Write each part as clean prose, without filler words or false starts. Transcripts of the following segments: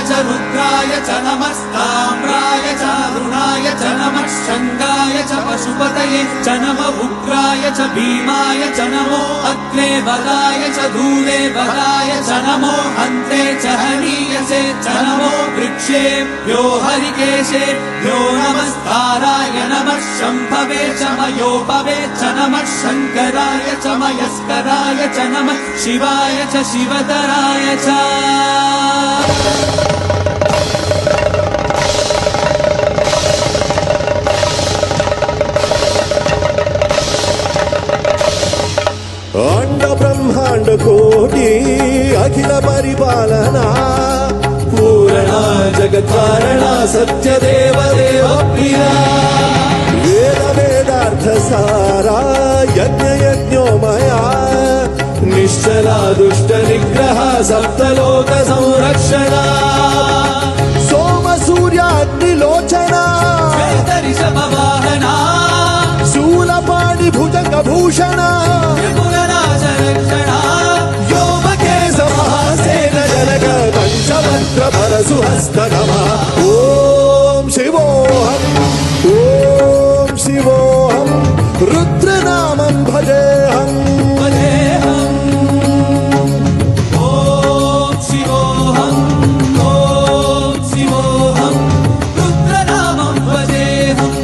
च रुद्राय च नमस्ताम्राय च अरुणाय च नमः शङ्गाय च पशुपतये च नमः उग्राय च भीमाय च नमो अग्ने वदाय च धूले वदाय च नमो हन्त्रे च हनीयसे च नमो वृक्षेभ्यो हरिकेशेभ्यो नमस्ताराय नमः शम्भवे च मयोपवे च नमः शङ्कराय च मयस्कराय च नमः शिवाय च शिवतराय च अंड ब्रह्मांड कोटि अखिल परिपालना पूरणा जगत् कारणा सत्य देव देव प्रिया वेद वेदार्थ सारा यज्ञ यज्ञोमया निश्चला दुष्ट निग्रह सप्तलोक संरक्षणा सोम सूर्याग्निलोचना ऋषभवाहना शूलपाणि भुजंग भूषणा पंचमंत्र परशुहस्त नमः ओम शिवोहम रुद्रनामं भजेहम ओम शिवोहम रुद्रनामं भजेहम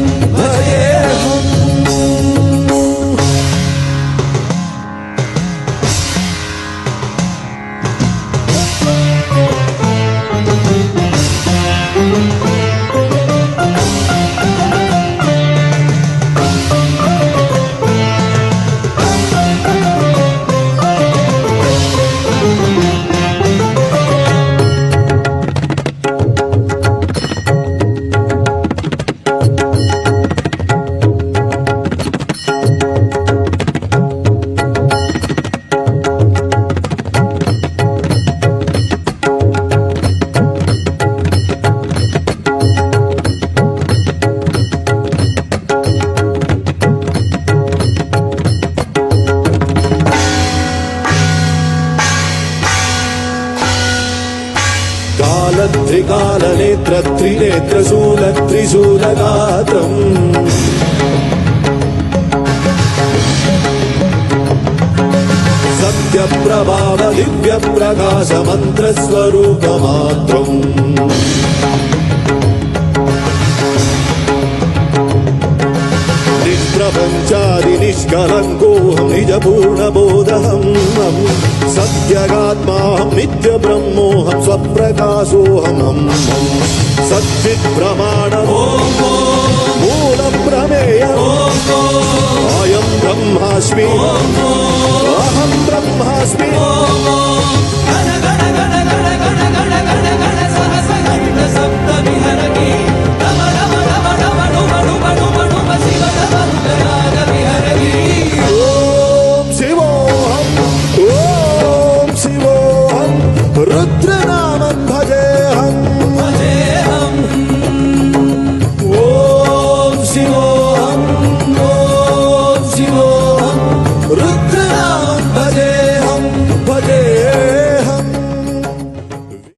त्रिकालनेत्र त्रिनेत्रशूल त्रिशूलगात्रम् सत्यप्रभाव दिव्यप्रकाश मन्त्रस्वरूपमात्रम् निष्प्रपञ्चादि निष्कलङ्कोऽहं निजपूर्णबोधहम् सत्यगात्माहं नित्यब्रह्मोऽहं स्वप्रकाशोऽहं सच्चित्प्रमाणम् मूलप्रमेयम् अयं ब्रह्मास्मि अहं ब्रह्मास्मि